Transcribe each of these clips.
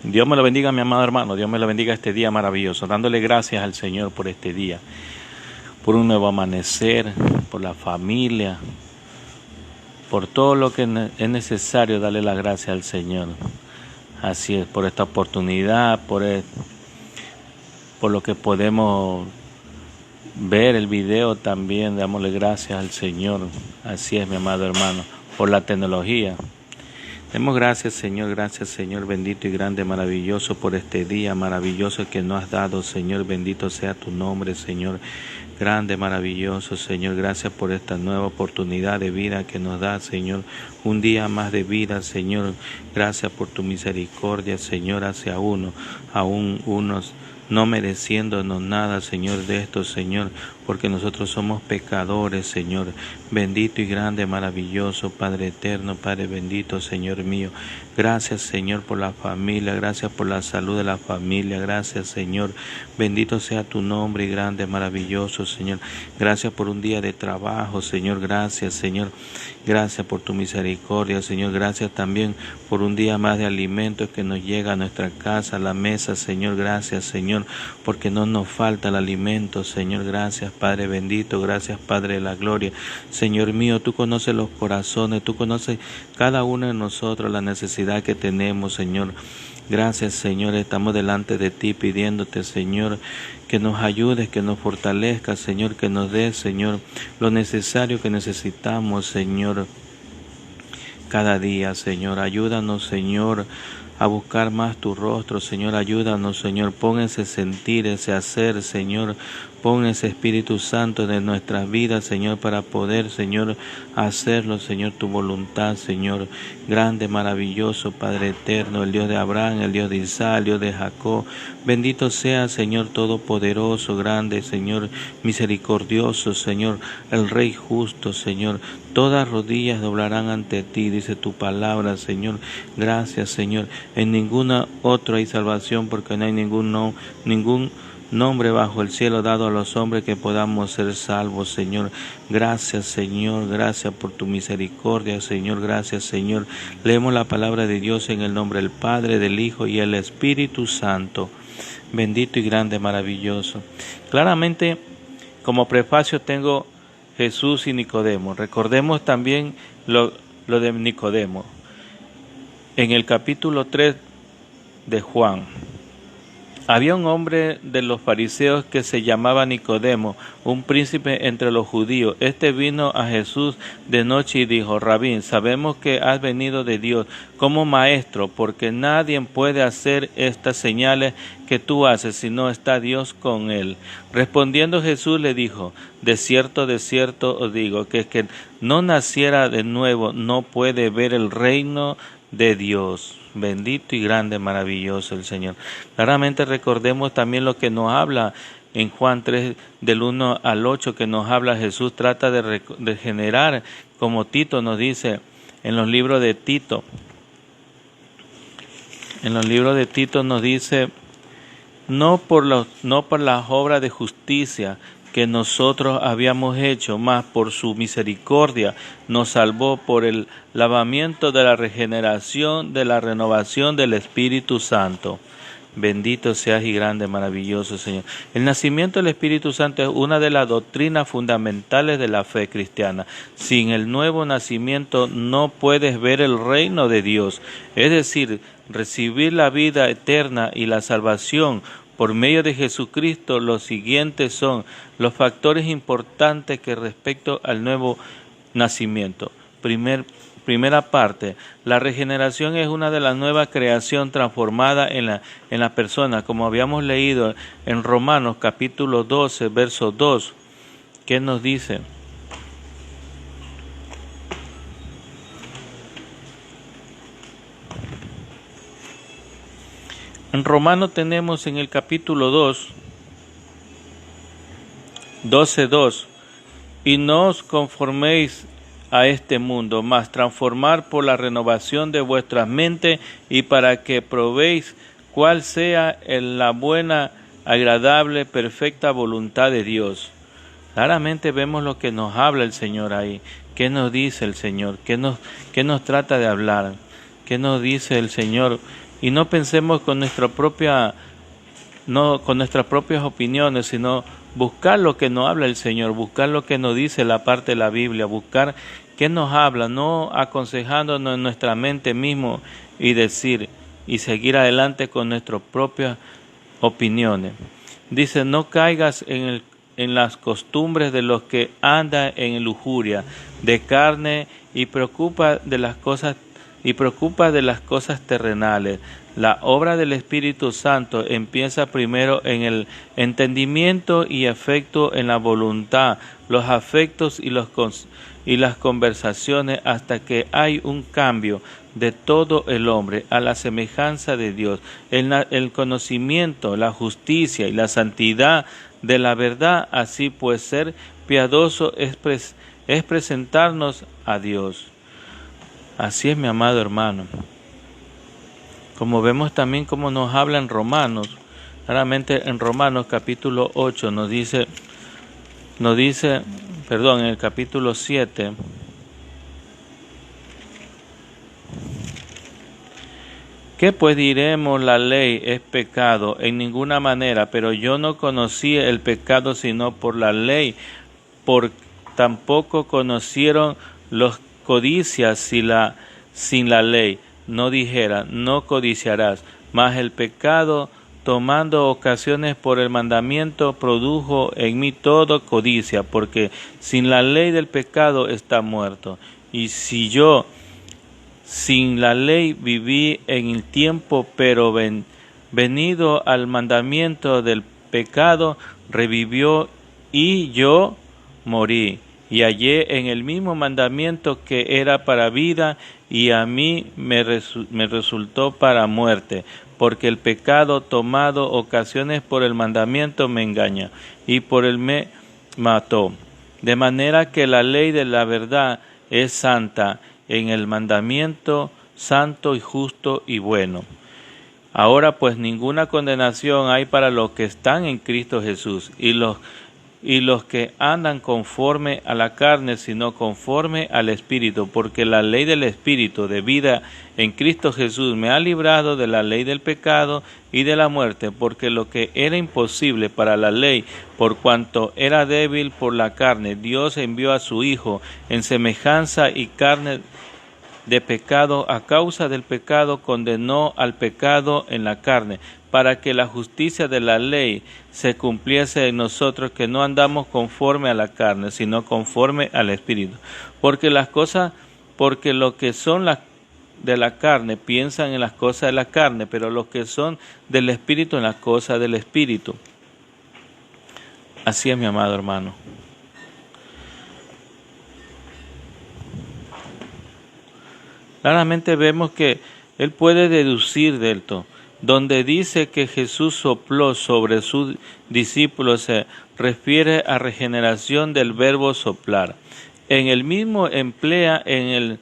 Dios me lo bendiga, mi amado hermano. Dios me lo bendiga este día maravilloso. Dándole gracias al Señor por este día, por un nuevo amanecer, por la familia, por todo lo que es necesario darle las gracias al Señor. Así es, por esta oportunidad, por lo que podemos ver el video también. Dámosle gracias al Señor. Así es, mi amado hermano, por la tecnología. Demos gracias, Señor, bendito y grande, maravilloso por este día maravilloso que nos has dado, Señor, bendito sea tu nombre, Señor, grande, maravilloso, Señor, gracias por esta nueva oportunidad de vida que nos da, Señor, un día más de vida, Señor, gracias por tu misericordia, Señor, hacia aún unos no mereciéndonos nada, Señor, de esto, Señor, porque nosotros somos pecadores, Señor, bendito y grande, maravilloso, Padre eterno, Padre bendito, Señor mío. Gracias, Señor, por la familia, gracias por la salud de la familia, gracias, Señor, bendito sea tu nombre y grande, maravilloso, Señor. Gracias por un día de trabajo, Señor, gracias, Señor. Gracias por tu misericordia, Señor. Gracias también por un día más de alimentos que nos llega a nuestra casa, a la mesa, Señor. Gracias, Señor, porque no nos falta el alimento, Señor. Gracias, Padre bendito. Gracias, Padre de la gloria. Señor mío, tú conoces los corazones, tú conoces cada uno de nosotros la necesidad que tenemos, Señor. Gracias, Señor, estamos delante de ti pidiéndote, Señor, que nos ayudes, que nos fortalezcas, Señor, que nos des, Señor, lo necesario que necesitamos, Señor, cada día, Señor. Ayúdanos, Señor, a buscar más tu rostro, Señor. Ayúdanos, Señor. Pon ese sentir, ese hacer, Señor. Pon ese Espíritu Santo de nuestras vidas, Señor, para poder, Señor, hacerlo, Señor, tu voluntad, Señor. Grande, maravilloso, Padre eterno, el Dios de Abraham, el Dios de Isaac, el Dios de Jacob. Bendito sea, Señor, todopoderoso, grande, Señor, misericordioso, Señor, el Rey justo, Señor. Todas rodillas doblarán ante ti, dice tu palabra, Señor. Gracias, Señor. En ninguna otra hay salvación, porque no hay ningún nombre bajo el cielo dado a los hombres que podamos ser salvos, Señor. Gracias, Señor. Gracias por tu misericordia, Señor. Gracias, Señor. Leemos la palabra de Dios en el nombre del Padre, del Hijo y el Espíritu Santo. Bendito y grande, maravilloso. Claramente, como prefacio tengo Jesús y Nicodemo. Recordemos también lo de Nicodemo. En el capítulo 3 de Juan, había un hombre de los fariseos que se llamaba Nicodemo, un príncipe entre los judíos. Este vino a Jesús de noche y dijo: Rabí, sabemos que has venido de Dios como maestro, porque nadie puede hacer estas señales que tú haces si no está Dios con él. Respondiendo Jesús le dijo: de cierto os digo, que el que no naciera de nuevo no puede ver el reino de Dios. Bendito y grande, maravilloso el Señor. Claramente recordemos también lo que nos habla en Juan 3, del 1 al 8, que nos habla Jesús. Trata de generar, como Tito nos dice en los libros de Tito. En los libros de Tito nos dice: no por las obras de justicia que nosotros habíamos hecho, mas por su misericordia nos salvó por el lavamiento de la regeneración, de la renovación del Espíritu Santo. Bendito seas y grande, maravilloso Señor. El nacimiento del Espíritu Santo es una de las doctrinas fundamentales de la fe cristiana. Sin el nuevo nacimiento no puedes ver el reino de Dios, es decir, recibir la vida eterna y la salvación por medio de Jesucristo. Los siguientes son los factores importantes que respecto al nuevo nacimiento. Primera parte, la regeneración es una de las nuevas creación transformada en la persona, como habíamos leído en Romanos capítulo 12, verso 2. ¿Qué nos dice? En Romanos tenemos en el capítulo 2, 12:2, y no os conforméis a este mundo, mas transformar por la renovación de vuestras mentes, y para que probéis cuál sea la buena, agradable, perfecta voluntad de Dios. Claramente vemos lo que nos habla el Señor ahí. ¿Qué nos dice el Señor? ¿Qué nos trata de hablar? ¿Qué nos dice el Señor y no pensemos con no con nuestras propias opiniones, sino buscar lo que nos habla el Señor, buscar lo que nos dice la parte de la Biblia, buscar qué nos habla, no aconsejándonos en nuestra mente mismo y decir y seguir adelante con nuestras propias opiniones. Dice, no caigas en las costumbres de los que andan en lujuria de carne y preocupa de las cosas terrenales. La obra del Espíritu Santo empieza primero en el entendimiento y efecto en la voluntad, los afectos y las conversaciones, hasta que hay un cambio de todo el hombre a la semejanza de Dios. El conocimiento, la justicia y la santidad de la verdad. Así pues, ser piadoso es presentarnos a Dios. Así es, mi amado hermano. Como vemos también cómo nos habla en Romanos, claramente en Romanos capítulo 8 nos dice, en el capítulo 7, ¿qué pues diremos? La ley es pecado en ninguna manera, pero yo no conocí el pecado sino por la ley, tampoco conocieron los codicias sin la ley. No dijera, no codiciarás, mas el pecado, tomando ocasiones por el mandamiento, produjo en mí toda codicia, porque sin la ley del pecado está muerto. Y si yo sin la ley viví en el tiempo, pero venido al mandamiento del pecado, revivió y yo morí. Y hallé en el mismo mandamiento que era para vida, y a mí me resultó para muerte, porque el pecado, tomado ocasiones por el mandamiento, me engaña, y por él me mató. De manera que la ley de la verdad es santa, en el mandamiento santo y justo y bueno. Ahora pues ninguna condenación hay para los que están en Cristo Jesús, y los que andan conforme a la carne, sino conforme al Espíritu, porque la ley del Espíritu de vida en Cristo Jesús me ha librado de la ley del pecado y de la muerte, porque lo que era imposible para la ley, por cuanto era débil por la carne, Dios envió a su Hijo en semejanza y carne de pecado. A causa del pecado condenó al pecado en la carne, para que la justicia de la ley se cumpliese en nosotros, que no andamos conforme a la carne, sino conforme al Espíritu. Porque lo que son de la carne piensan en las cosas de la carne, pero los que son del Espíritu en las cosas del Espíritu. Así es, mi amado hermano. Claramente vemos que él puede deducir de esto. Donde dice que Jesús sopló sobre sus discípulos, se refiere a regeneración del verbo soplar. En el mismo emplea en el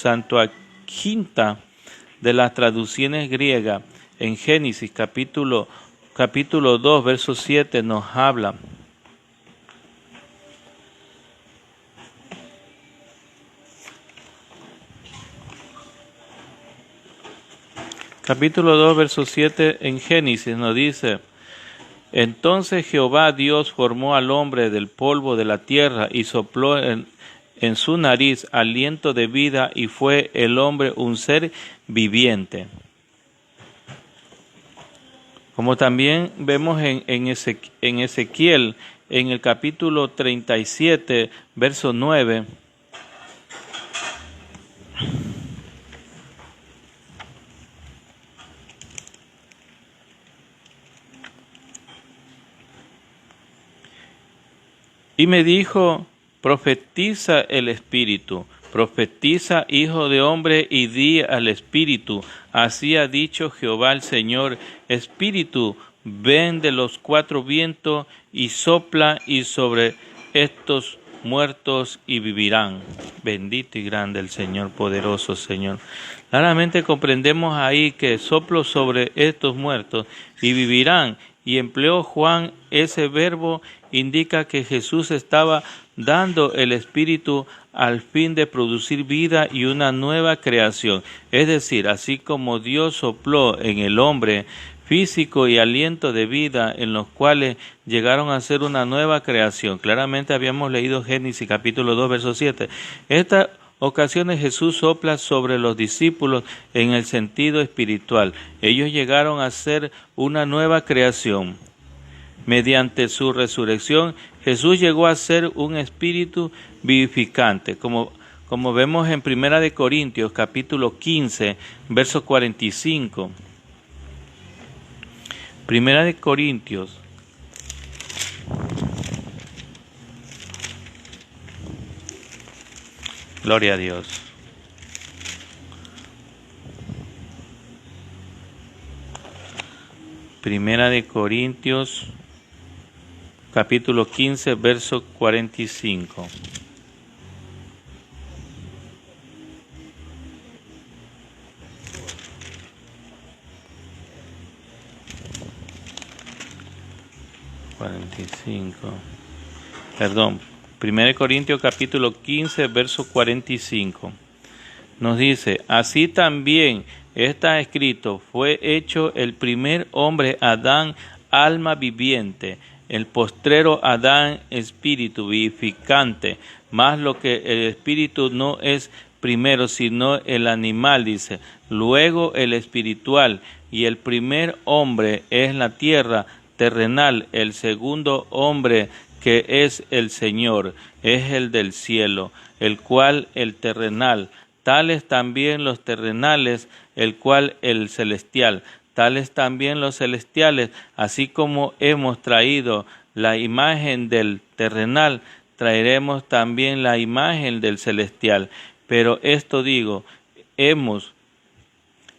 Septuaginta de las traducciones griegas. En Génesis capítulo 2, verso 7 nos habla. Capítulo 2, verso 7 en Génesis nos dice: Entonces Jehová Dios formó al hombre del polvo de la tierra y sopló en su nariz aliento de vida, y fue el hombre un ser viviente. Como también vemos en Ezequiel, en el capítulo 37, verso 9, y me dijo: profetiza el Espíritu, profetiza, hijo de hombre, y di al Espíritu: así ha dicho Jehová el Señor, Espíritu, ven de los cuatro vientos y sopla y sobre estos muertos y vivirán. Bendito y grande el Señor, poderoso Señor. Claramente comprendemos ahí que soplo sobre estos muertos y vivirán. Y empleó Juan ese verbo, indica que Jesús estaba dando el Espíritu al fin de producir vida y una nueva creación. Es decir, así como Dios sopló en el hombre físico y aliento de vida, en los cuales llegaron a ser una nueva creación. Claramente habíamos leído Génesis capítulo 2, verso 7. Estas ocasiones Jesús sopla sobre los discípulos en el sentido espiritual. Ellos llegaron a ser una nueva creación. Mediante su resurrección, Jesús llegó a ser un espíritu vivificante, como vemos en 1 Corintios capítulo 15, verso 45. 1 Corintios Gloria a Dios. Primera de Corintios, capítulo 15, verso 45. Perdón, 1 Corintios capítulo 15, verso 45. Nos dice, así también está escrito, fue hecho el primer hombre Adán, alma viviente, el postrero Adán, espíritu vivificante, más lo que el espíritu no es primero, sino el animal, dice, luego el espiritual, y el primer hombre es la tierra terrenal, el segundo hombre que es el Señor, es el del cielo, el cual el terrenal, tales también los terrenales, el cual el celestial, tales también los celestiales, así como hemos traído la imagen del terrenal, traeremos también la imagen del celestial. Pero esto digo,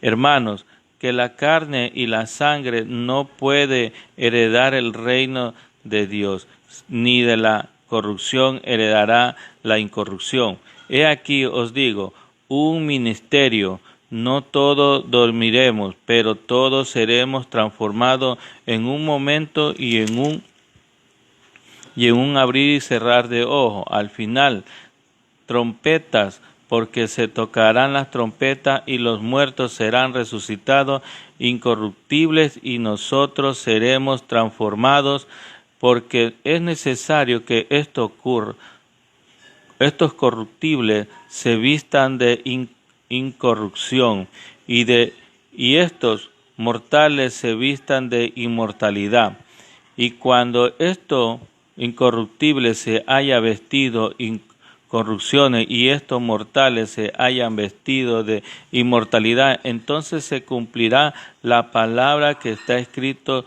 hermanos, que la carne y la sangre no puede heredar el reino de Dios, ni de la corrupción heredará la incorrupción. He aquí os digo, un ministerio, no todos dormiremos, pero todos seremos transformados en un momento y en un abrir y cerrar de ojos. Al final, trompetas, porque se tocarán las trompetas y los muertos serán resucitados incorruptibles y nosotros seremos transformados, porque es necesario que esto ocurra. Estos corruptibles se vistan de incorrupción y estos mortales se vistan de inmortalidad. Y cuando esto incorruptible se haya vestido corrupciones y estos mortales se hayan vestido de inmortalidad, entonces se cumplirá la palabra que está escrito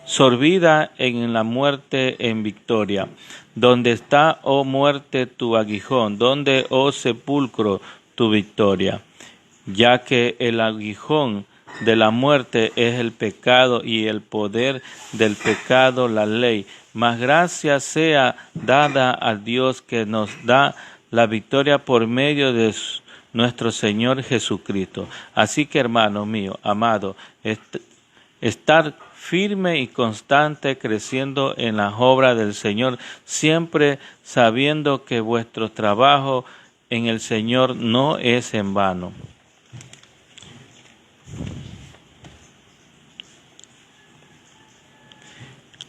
sorbida en la muerte en victoria. ¿Dónde está, oh muerte, tu aguijón? ¿Dónde, oh sepulcro, tu victoria? Ya que el aguijón de la muerte es el pecado y el poder del pecado la ley. Mas gracia sea dada a Dios que nos da la victoria por medio de nuestro Señor Jesucristo. Así que, hermanos míos, amados, estar firme y constante creciendo en las obras del Señor, siempre sabiendo que vuestro trabajo en el Señor no es en vano.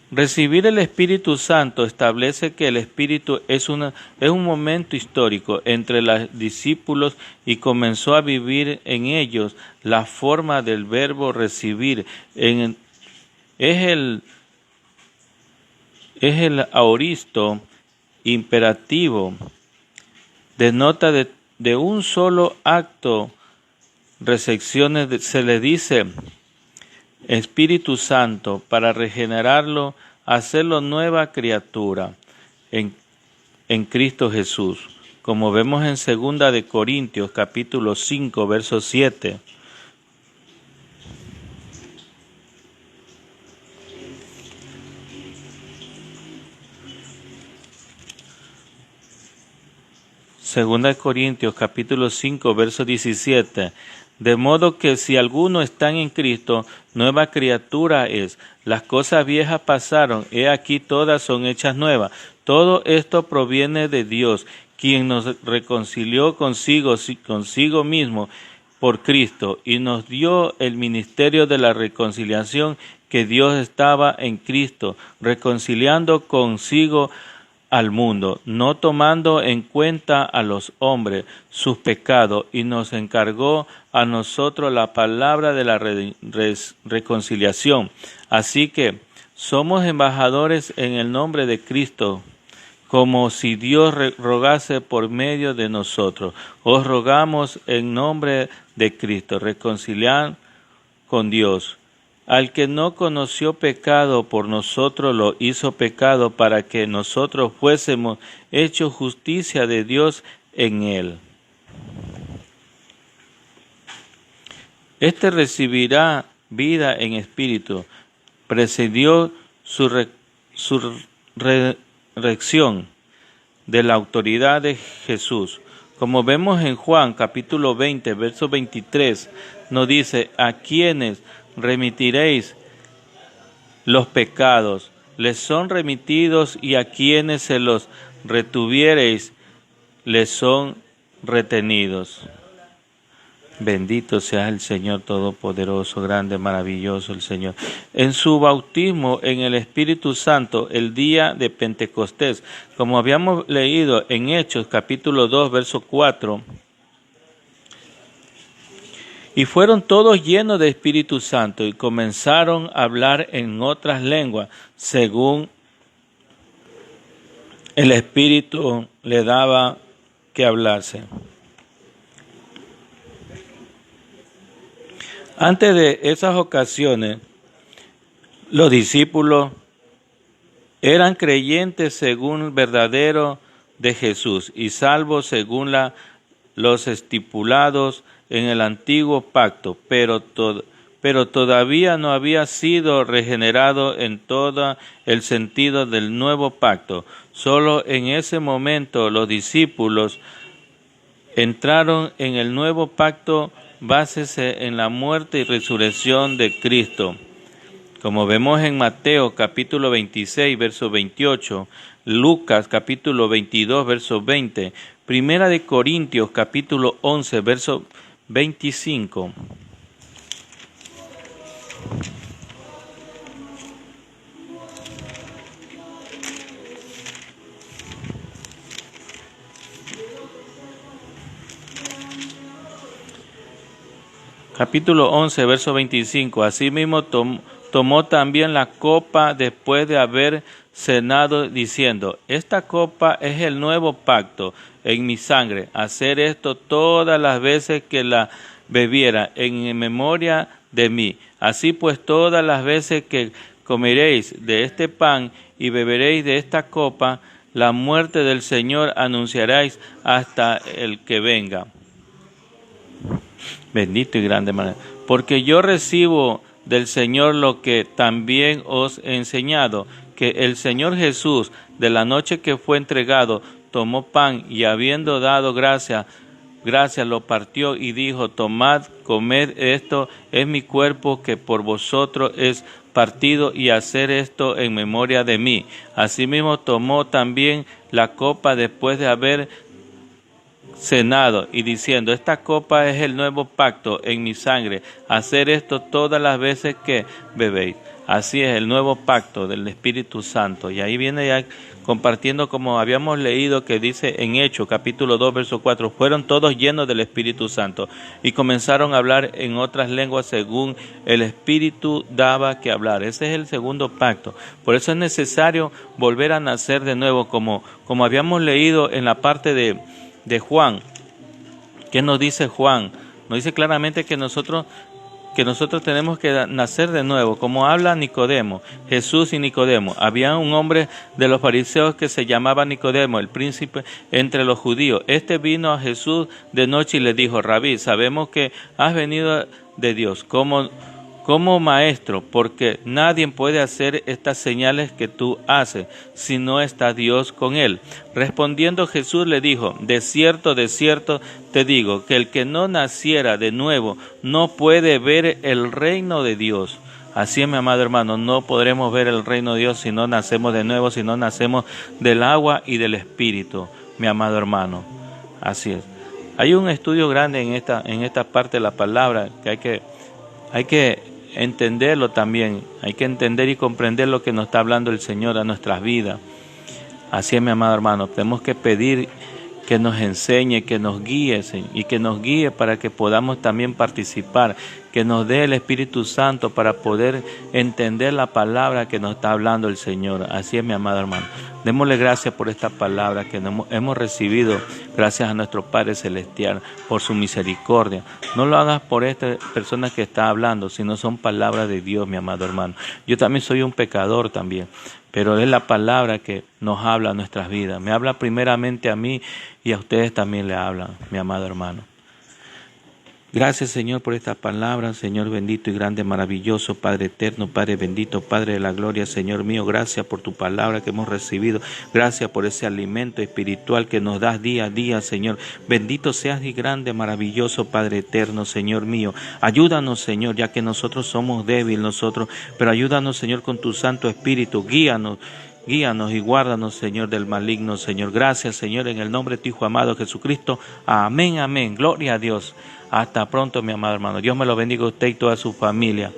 Recibir el Espíritu Santo establece que el Espíritu es un momento histórico entre los discípulos y comenzó a vivir en ellos la forma del verbo recibir. Es el aoristo imperativo, denota de un solo acto, recepciones, se le dice Espíritu Santo para regenerarlo, hacerlo nueva criatura en Cristo Jesús, como vemos en 2 de Corintios capítulo 5 verso 7. Segunda de Corintios capítulo 5, verso 17. De modo que si alguno está en Cristo, nueva criatura es. Las cosas viejas pasaron, he aquí todas son hechas nuevas. Todo esto proviene de Dios, quien nos reconcilió consigo mismo por Cristo y nos dio el ministerio de la reconciliación, que Dios estaba en Cristo, reconciliando consigo al mundo, no tomando en cuenta a los hombres sus pecados, y nos encargó a nosotros la palabra de la reconciliación. Así que somos embajadores en el nombre de Cristo, como si Dios rogase por medio de nosotros. Os rogamos en nombre de Cristo, reconciliar con Dios. Al que no conoció pecado, por nosotros lo hizo pecado, para que nosotros fuésemos hechos justicia de Dios en él. Este recibirá vida en espíritu. Precedió su resurrección de la autoridad de Jesús. Como vemos en Juan capítulo 20, verso 23, nos dice: a quienes remitiréis los pecados, les son remitidos, y a quienes se los retuviereis, les son retenidos. Bendito sea el Señor Todopoderoso, grande, maravilloso el Señor. En su bautismo en el Espíritu Santo, el día de Pentecostés, como habíamos leído en Hechos capítulo 2, verso 4, y fueron todos llenos de Espíritu Santo y comenzaron a hablar en otras lenguas, según el Espíritu le daba que hablarse. Antes de esas ocasiones, los discípulos eran creyentes según verdadero de Jesús y salvos según los estipulados en el antiguo pacto, pero todavía no había sido regenerado en todo el sentido del nuevo pacto. Solo en ese momento los discípulos entraron en el nuevo pacto, básese en la muerte y resurrección de Cristo. Como vemos en Mateo capítulo 26, verso 28, Lucas capítulo 22, verso 20, Primera de Corintios capítulo 11, verso 25. Capítulo 11, verso 25. Asimismo tomó también la copa después de haber cenado, diciendo: esta copa es el nuevo pacto en mi sangre. Hacer esto todas las veces que la bebiera en memoria de mí. Así pues, todas las veces que comeréis de este pan y beberéis de esta copa, la muerte del Señor anunciaréis hasta el que venga. Bendito y grande manera. Porque yo recibo del Señor lo que también os he enseñado, que el Señor Jesús, de la noche que fue entregado, tomó pan y habiendo dado gracias lo partió y dijo: tomad, comed, esto es mi cuerpo que por vosotros es partido, y hacer esto en memoria de mí. Asimismo tomó también la copa después de haber cenado y diciendo: esta copa es el nuevo pacto en mi sangre. Hacer esto todas las veces que bebéis. Así es el nuevo pacto del Espíritu Santo. Y ahí viene ya compartiendo, como habíamos leído, que dice en Hechos capítulo 2 verso 4, fueron todos llenos del Espíritu Santo y comenzaron a hablar en otras lenguas según el Espíritu daba que hablar. Ese es el segundo pacto. Por eso es necesario volver a nacer de nuevo, como habíamos leído en la parte de Juan. ¿Qué nos dice Juan? Nos dice claramente que nosotros tenemos que nacer de nuevo, como habla Nicodemo, Jesús y Nicodemo. Había un hombre de los fariseos que se llamaba Nicodemo, el príncipe entre los judíos. Este vino a Jesús de noche y le dijo: Rabí, sabemos que has venido de Dios. ¿Cómo como maestro, porque nadie puede hacer estas señales que tú haces, si no está Dios con él. Respondiendo Jesús le dijo, de cierto te digo, que el que no naciera de nuevo no puede ver el reino de Dios. Así es, mi amado hermano, no podremos ver el reino de Dios si no nacemos de nuevo, si no nacemos del agua y del Espíritu, mi amado hermano. Así es. Hay un estudio grande en esta parte de la palabra que hay que entenderlo también. Hay que entender y comprender lo que nos está hablando el Señor a nuestras vidas. Así es, mi amado hermano. Tenemos que pedir que nos enseñe, que nos guíe, y que nos guíe para que podamos también participar, que nos dé el Espíritu Santo para poder entender la palabra que nos está hablando el Señor. Así es, mi amado hermano. Démosle gracias por esta palabra que hemos recibido, gracias a nuestro Padre Celestial, por su misericordia. No lo hagas por esta persona que está hablando, sino son palabras de Dios, mi amado hermano. Yo también soy un pecador también, pero es la palabra que nos habla a nuestras vidas. Me habla primeramente a mí y a ustedes también le hablan, mi amado hermano. Gracias, Señor, por esta palabra, Señor bendito y grande, maravilloso, Padre eterno, Padre bendito, Padre de la gloria, Señor mío, gracias por tu palabra que hemos recibido, gracias por ese alimento espiritual que nos das día a día, Señor. Bendito seas y grande, maravilloso, Padre eterno, Señor mío. Ayúdanos, Señor, ya que nosotros somos débiles, pero ayúdanos, Señor, con tu Santo Espíritu, guíanos y guárdanos, Señor, del maligno, Señor. Gracias, Señor, en el nombre de tu Hijo amado Jesucristo. Amén, amén. Gloria a Dios. Hasta pronto, mi amado hermano. Dios me lo bendiga a usted y toda su familia.